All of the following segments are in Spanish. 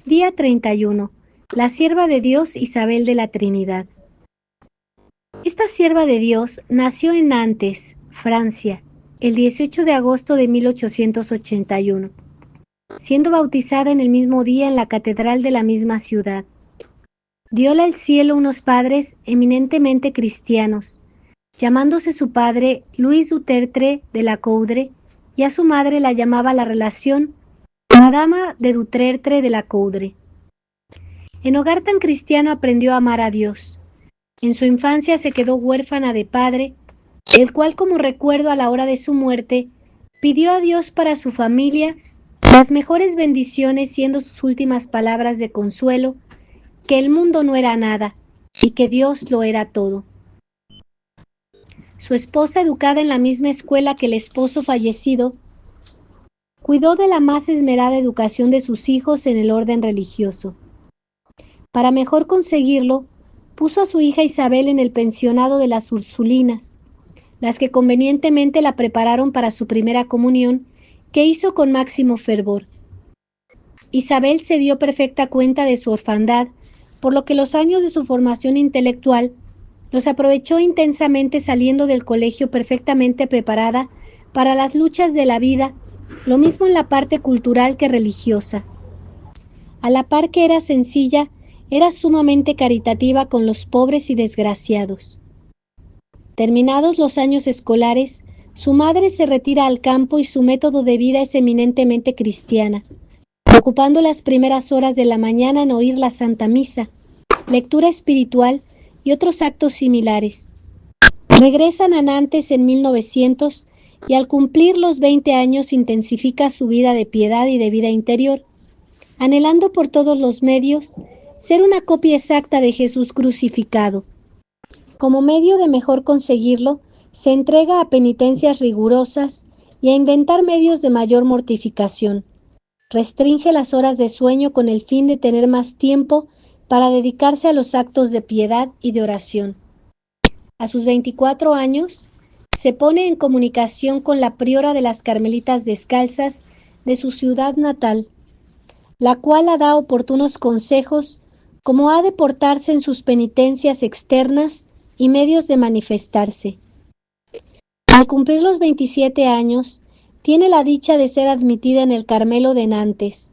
Día 31. La sierva de Dios Isabel de la Trinidad. Esta sierva de Dios nació en Nantes, Francia, el 18 de agosto de 1881, siendo bautizada en el mismo día en la catedral de la misma ciudad. Dióla al cielo unos padres eminentemente cristianos, llamándose su padre Luis Dutertre de la Coudre, y a su madre la llamaba la relación Madama de Dutertre de la Coudre. En hogar tan cristiano aprendió a amar a Dios. En su infancia se quedó huérfana de padre, el cual, como recuerdo a la hora de su muerte, pidió a Dios para su familia las mejores bendiciones, siendo sus últimas palabras de consuelo, que el mundo no era nada y que Dios lo era todo. Su esposa, educada en la misma escuela que el esposo fallecido, cuidó de la más esmerada educación de sus hijos en el orden religioso. Para mejor conseguirlo, puso a su hija Isabel en el pensionado de las Ursulinas, las que convenientemente la prepararon para su primera comunión, que hizo con máximo fervor. Isabel se dio perfecta cuenta de su orfandad, por lo que los años de su formación intelectual los aprovechó intensamente, saliendo del colegio perfectamente preparada para las luchas de la vida, lo mismo en la parte cultural que religiosa. A la par que era sencilla, era sumamente caritativa con los pobres y desgraciados. Terminados los años escolares, su madre se retira al campo y su método de vida es eminentemente cristiana, ocupando las primeras horas de la mañana en oír la Santa Misa, lectura espiritual y otros actos similares. Regresan a Nantes en 1900 y al cumplir los 20 años intensifica su vida de piedad y de vida interior, anhelando por todos los medios ser una copia exacta de Jesús crucificado. Como medio de mejor conseguirlo, se entrega a penitencias rigurosas y a inventar medios de mayor mortificación. Restringe las horas de sueño con el fin de tener más tiempo para dedicarse a los actos de piedad y de oración. A sus 24 años, se pone en comunicación con la priora de las Carmelitas Descalzas de su ciudad natal, la cual le da oportunos consejos cómo ha de portarse en sus penitencias externas y medios de manifestarse. Al cumplir los 27 años, tiene la dicha de ser admitida en el Carmelo de Nantes,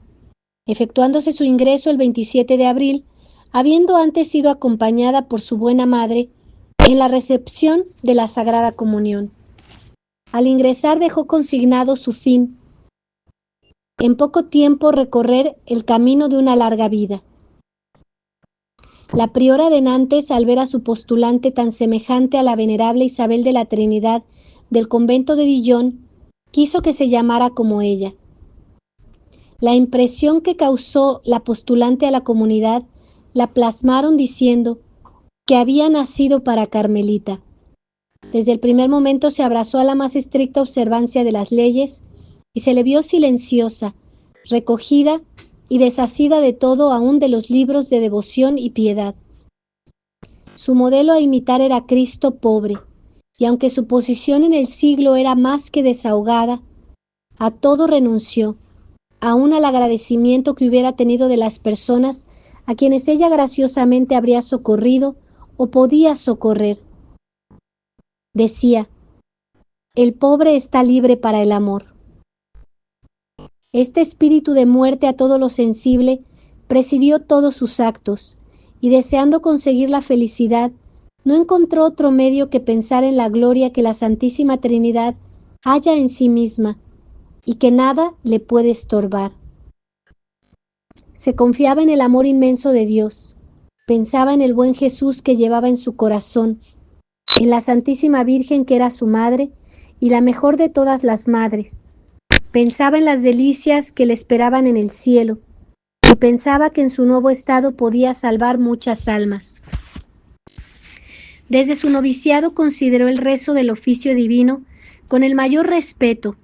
efectuándose su ingreso el 27 de abril, habiendo antes sido acompañada por su buena madre en la recepción de la Sagrada Comunión. Al ingresar dejó consignado su fin, en poco tiempo recorrer el camino de una larga vida. La priora de Nantes, al ver a su postulante tan semejante a la venerable Isabel de la Trinidad del convento de Dijon, quiso que se llamara como ella. La impresión que causó la postulante a la comunidad la plasmaron diciendo que había nacido para carmelita. Desde el primer momento se abrazó a la más estricta observancia de las leyes y se le vio silenciosa, recogida y desasida de todo, aun de los libros de devoción y piedad. Su modelo a imitar era Cristo pobre, y aunque su posición en el siglo era más que desahogada, a todo renunció, aun al agradecimiento que hubiera tenido de las personas a quienes ella graciosamente habría socorrido o podía socorrer. Decía: el pobre está libre para el amor. Este espíritu de muerte a todo lo sensible presidió todos sus actos, y deseando conseguir la felicidad, no encontró otro medio que pensar en la gloria que la Santísima Trinidad halla en sí misma, y que nada le puede estorbar. Se confiaba en el amor inmenso de Dios, pensaba en el buen Jesús que llevaba en su corazón, en la Santísima Virgen que era su madre y la mejor de todas las madres. Pensaba en las delicias que le esperaban en el cielo y pensaba que en su nuevo estado podía salvar muchas almas. Desde su noviciado consideró el rezo del oficio divino con el mayor respeto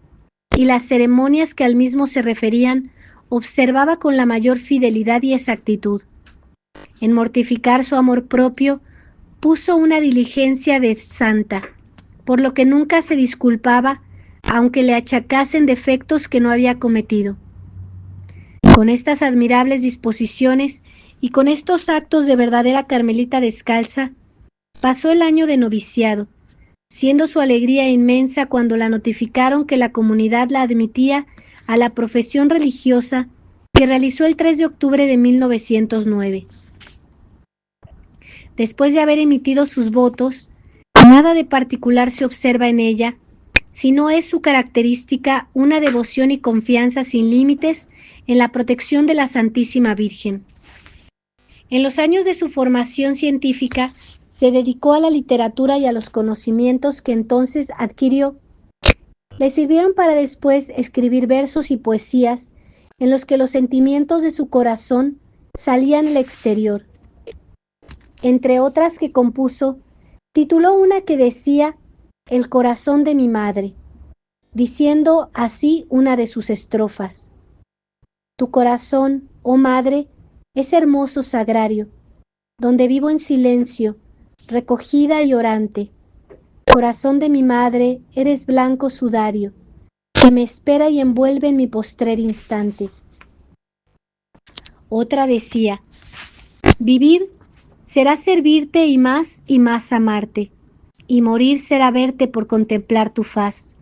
y las ceremonias que al mismo se referían observaba con la mayor fidelidad y exactitud. En mortificar su amor propio puso una diligencia de santa, por lo que nunca se disculpaba, aunque le achacasen defectos que no había cometido. Con estas admirables disposiciones y con estos actos de verdadera carmelita descalza, pasó el año de noviciado, siendo su alegría inmensa cuando la notificaron que la comunidad la admitía a la profesión religiosa que realizó el 3 de octubre de 1909. Después de haber emitido sus votos, nada de particular se observa en ella, sino es su característica una devoción y confianza sin límites en la protección de la Santísima Virgen. En los años de su formación científica, se dedicó a la literatura y a los conocimientos que entonces adquirió. Le sirvieron para después escribir versos y poesías en los que los sentimientos de su corazón salían al exterior. Entre otras que compuso, tituló una que decía El corazón de mi madre, diciendo así una de sus estrofas: Tu corazón, oh madre, es hermoso sagrario, donde vivo en silencio, recogida y orante. Corazón de mi madre, eres blanco sudario, que me espera y envuelve en mi postrer instante. Otra decía: Vivir será servirte y más amarte, y morir será verte por contemplar tu faz.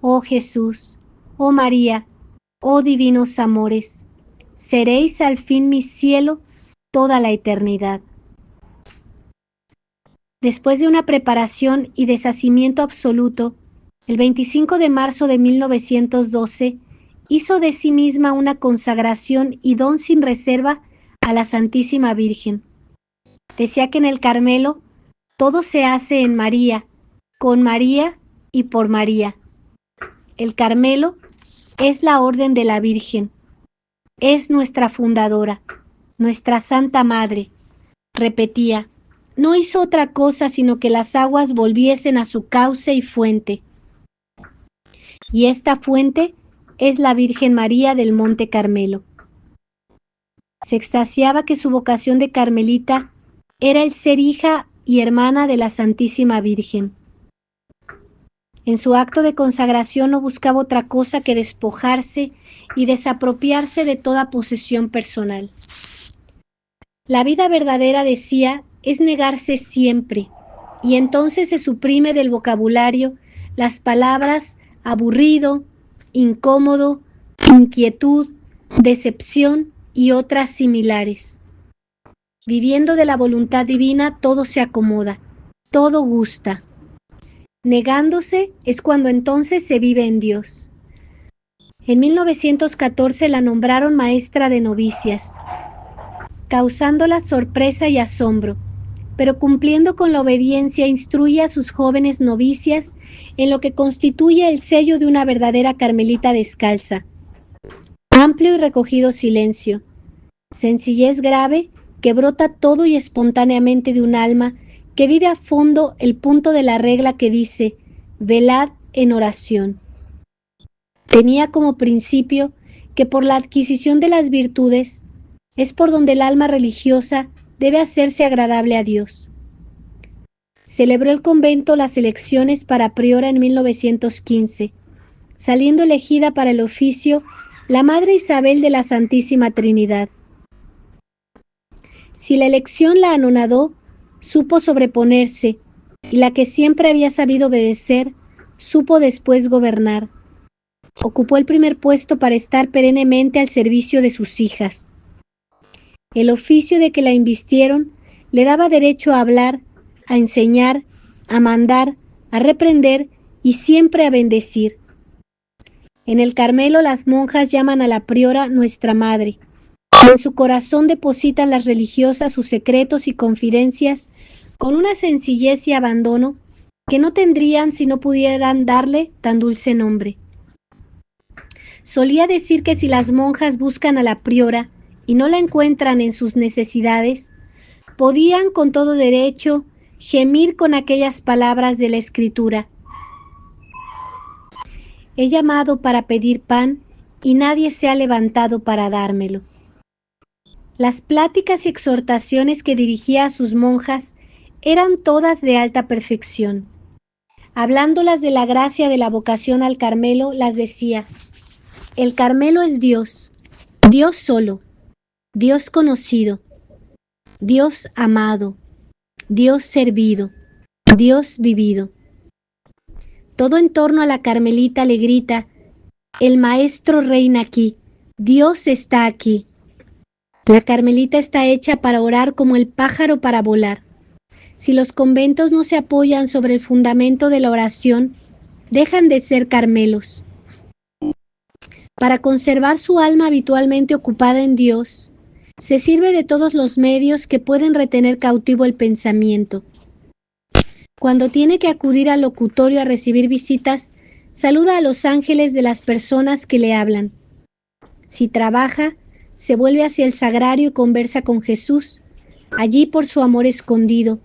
Oh Jesús, oh María, oh divinos amores, seréis al fin mi cielo toda la eternidad. Después de una preparación y deshacimiento absoluto, el 25 de marzo de 1912 hizo de sí misma una consagración y don sin reserva a la Santísima Virgen. Decía que en el Carmelo todo se hace en María, con María y por María. El Carmelo es la orden de la Virgen, es nuestra fundadora, nuestra Santa Madre. Repetía, no hizo otra cosa sino que las aguas volviesen a su cauce y fuente. Y esta fuente es la Virgen María del Monte Carmelo. Se extasiaba que su vocación de carmelita era el ser hija y hermana de la Santísima Virgen. En su acto de consagración no buscaba otra cosa que despojarse y desapropiarse de toda posesión personal. La vida verdadera, decía, es negarse siempre, y entonces se suprime del vocabulario las palabras aburrido, incómodo, inquietud, decepción y otras similares. Viviendo de la voluntad divina todo se acomoda, todo gusta. Negándose es cuando entonces se vive en Dios. En 1914 la nombraron maestra de novicias, causándola sorpresa y asombro, pero cumpliendo con la obediencia instruye a sus jóvenes novicias en lo que constituye el sello de una verdadera carmelita descalza. Amplio y recogido silencio, sencillez grave que brota todo y espontáneamente de un alma que vive a fondo el punto de la regla que dice, velad en oración. Tenía como principio que por la adquisición de las virtudes es por donde el alma religiosa debe hacerse agradable a Dios. Celebró el convento las elecciones para priora en 1915, saliendo elegida para el oficio la Madre Isabel de la Santísima Trinidad. Si la elección la anonadó, supo sobreponerse, y la que siempre había sabido obedecer, supo después gobernar. Ocupó el primer puesto para estar perennemente al servicio de sus hijas. El oficio de que la invistieron le daba derecho a hablar, a enseñar, a mandar, a reprender y siempre a bendecir. En el Carmelo las monjas llaman a la priora Nuestra Madre. En su corazón depositan las religiosas sus secretos y confidencias con una sencillez y abandono que no tendrían si no pudieran darle tan dulce nombre. Solía decir que si las monjas buscan a la priora y no la encuentran en sus necesidades, podían con todo derecho gemir con aquellas palabras de la Escritura. He llamado para pedir pan y nadie se ha levantado para dármelo. Las pláticas y exhortaciones que dirigía a sus monjas eran todas de alta perfección. Hablándolas de la gracia de la vocación al Carmelo, las decía: el Carmelo es Dios, Dios solo, Dios conocido, Dios amado, Dios servido, Dios vivido. Todo en torno a la Carmelita le grita: el Maestro reina aquí, Dios está aquí. La Carmelita está hecha para orar como el pájaro para volar. Si los conventos no se apoyan sobre el fundamento de la oración, dejan de ser Carmelos. Para conservar su alma habitualmente ocupada en Dios, se sirve de todos los medios que pueden retener cautivo el pensamiento. Cuando tiene que acudir al locutorio a recibir visitas, saluda a los ángeles de las personas que le hablan. Si trabaja, se vuelve hacia el sagrario y conversa con Jesús, allí por su amor escondido,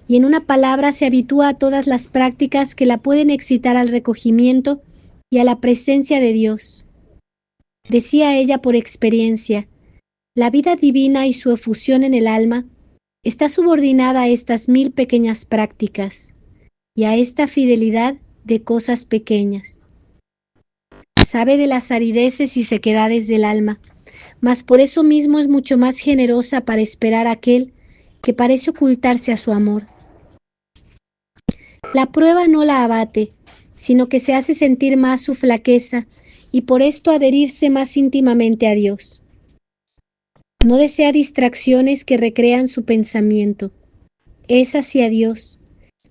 y en una palabra se habitúa a todas las prácticas que la pueden excitar al recogimiento y a la presencia de Dios. Decía ella por experiencia: la vida divina y su efusión en el alma está subordinada a estas 1000 pequeñas prácticas y a esta fidelidad de cosas pequeñas. Sabe de las arideces y sequedades del alma, mas por eso mismo es mucho más generosa para esperar a aquel que parece ocultarse a su amor. La prueba no la abate, sino que se hace sentir más su flaqueza y por esto adherirse más íntimamente a Dios. No desea distracciones que recrean su pensamiento. Es hacia Dios,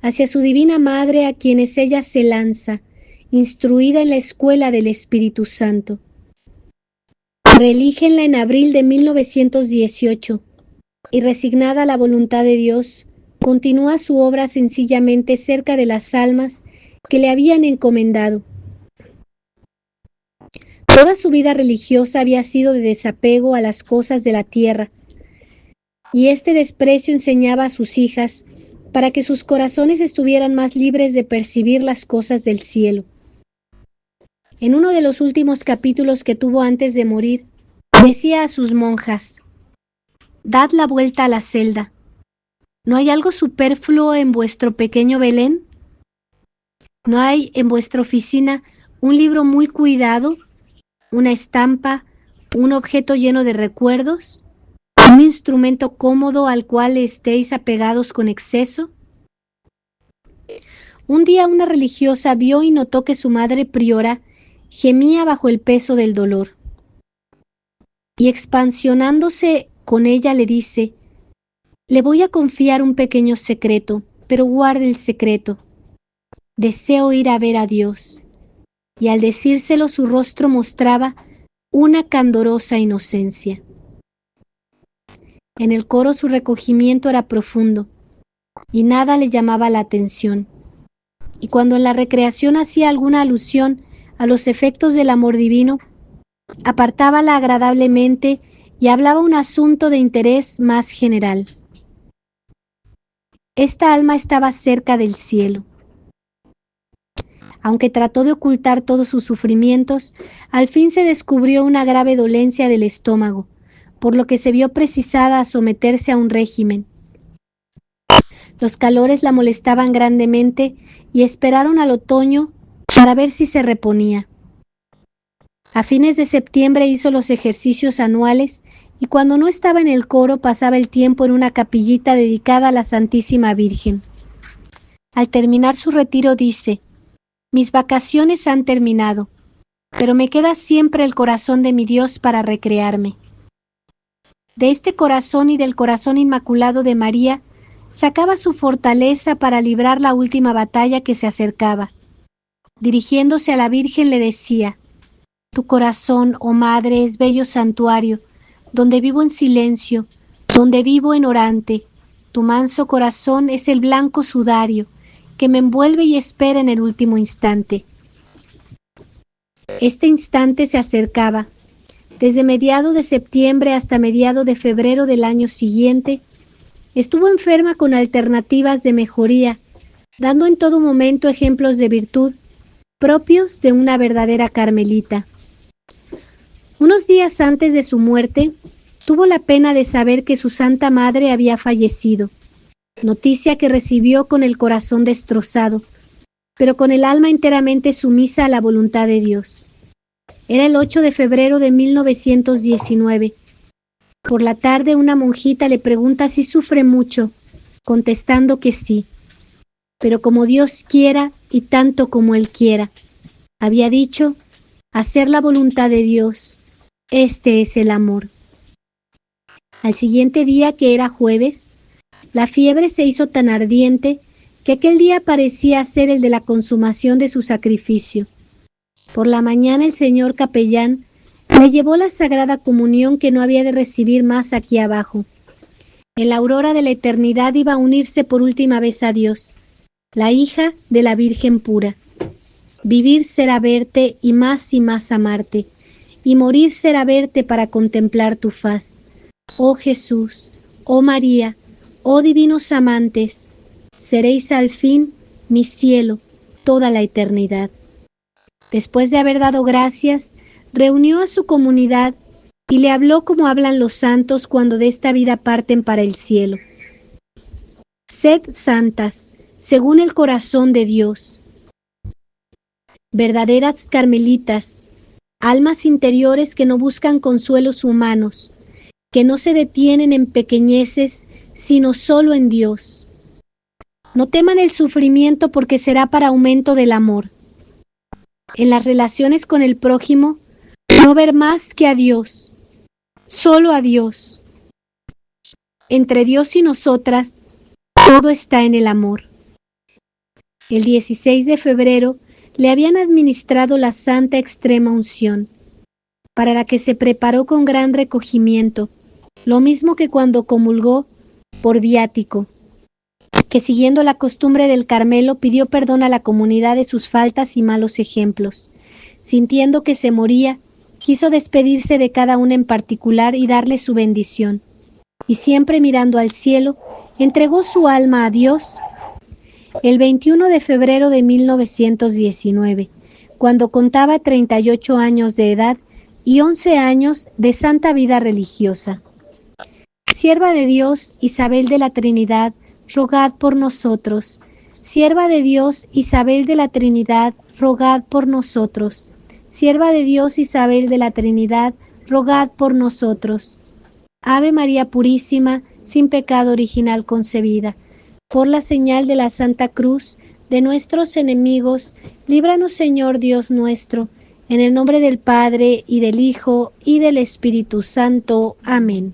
hacia su divina Madre a quienes ella se lanza, instruida en la escuela del Espíritu Santo. Reelígenla en abril de 1918 y, resignada a la voluntad de Dios, continúa su obra sencillamente cerca de las almas que le habían encomendado. Toda su vida religiosa había sido de desapego a las cosas de la tierra, y este desprecio enseñaba a sus hijas para que sus corazones estuvieran más libres de percibir las cosas del cielo. En uno de los últimos capítulos que tuvo antes de morir, decía a sus monjas: dad la vuelta a la celda. ¿No hay algo superfluo en vuestro pequeño Belén? ¿No hay en vuestra oficina un libro muy cuidado, una estampa, un objeto lleno de recuerdos, un instrumento cómodo al cual estéis apegados con exceso? Un día una religiosa vio y notó que su madre priora gemía bajo el peso del dolor. Y expansionándose con ella le dice: le voy a confiar un pequeño secreto, pero guarde el secreto. Deseo ir a ver a Dios. Y al decírselo su rostro mostraba una candorosa inocencia. En el coro su recogimiento era profundo y nada le llamaba la atención. Y cuando en la recreación hacía alguna alusión a los efectos del amor divino, apartábala agradablemente y hablaba un asunto de interés más general. Esta alma estaba cerca del cielo. Aunque trató de ocultar todos sus sufrimientos, al fin se descubrió una grave dolencia del estómago, por lo que se vio precisada a someterse a un régimen. Los calores la molestaban grandemente y esperaron al otoño para ver si se reponía. A fines de septiembre hizo los ejercicios anuales y cuando no estaba en el coro pasaba el tiempo en una capillita dedicada a la Santísima Virgen. Al terminar su retiro dice: mis vacaciones han terminado, pero me queda siempre el corazón de mi Dios para recrearme. De este corazón y del corazón inmaculado de María sacaba su fortaleza para librar la última batalla que se acercaba. Dirigiéndose a la Virgen le decía: tu corazón, oh Madre, es bello santuario, donde vivo en silencio, donde vivo en orante. Tu manso corazón es el blanco sudario que me envuelve y espera en el último instante. Este instante se acercaba. Desde mediado de septiembre hasta mediado de febrero del año siguiente, estuvo enferma con alternativas de mejoría, dando en todo momento ejemplos de virtud propios de una verdadera carmelita. Unos días antes de su muerte, tuvo la pena de saber que su Santa Madre había fallecido, noticia que recibió con el corazón destrozado, pero con el alma enteramente sumisa a la voluntad de Dios. Era el 8 de febrero de 1919. Por la tarde una monjita le pregunta si sufre mucho, contestando que sí, pero como Dios quiera y tanto como Él quiera. Había dicho, hacer la voluntad de Dios, este es el amor. Al siguiente día, que era jueves, la fiebre se hizo tan ardiente que aquel día parecía ser el de la consumación de su sacrificio. Por la mañana el señor capellán le llevó la Sagrada Comunión que no había de recibir más aquí abajo. En la aurora de la eternidad iba a unirse por última vez a Dios, la hija de la Virgen pura. Vivir será verte y más amarte, y morir será verte para contemplar tu faz. Oh Jesús, oh María, oh divinos amantes, seréis al fin mi cielo toda la eternidad. Después de haber dado gracias, reunió a su comunidad y le habló como hablan los santos cuando de esta vida parten para el cielo. Sed santas, según el corazón de Dios. Verdaderas carmelitas, almas interiores que no buscan consuelos humanos, que no se detienen en pequeñeces, sino solo en Dios. No teman el sufrimiento porque será para aumento del amor. En las relaciones con el prójimo, no ver más que a Dios, solo a Dios. Entre Dios y nosotras, todo está en el amor. El 16 de febrero le habían administrado la Santa Extrema Unción, para la que se preparó con gran recogimiento, lo mismo que cuando comulgó por viático, que siguiendo la costumbre del Carmelo pidió perdón a la comunidad de sus faltas y malos ejemplos. Sintiendo que se moría, quiso despedirse de cada una en particular y darle su bendición. Y siempre mirando al cielo, entregó su alma a Dios el 21 de febrero de 1919, cuando contaba 38 años de edad y 11 años de santa vida religiosa. Sierva de Dios, Isabel de la Trinidad, rogad por nosotros. Sierva de Dios, Isabel de la Trinidad, rogad por nosotros. Sierva de Dios, Isabel de la Trinidad, rogad por nosotros. Ave María Purísima, sin pecado original concebida. Por la señal de la Santa Cruz de nuestros enemigos, líbranos, Señor Dios nuestro, en el nombre del Padre, y del Hijo, y del Espíritu Santo. Amén.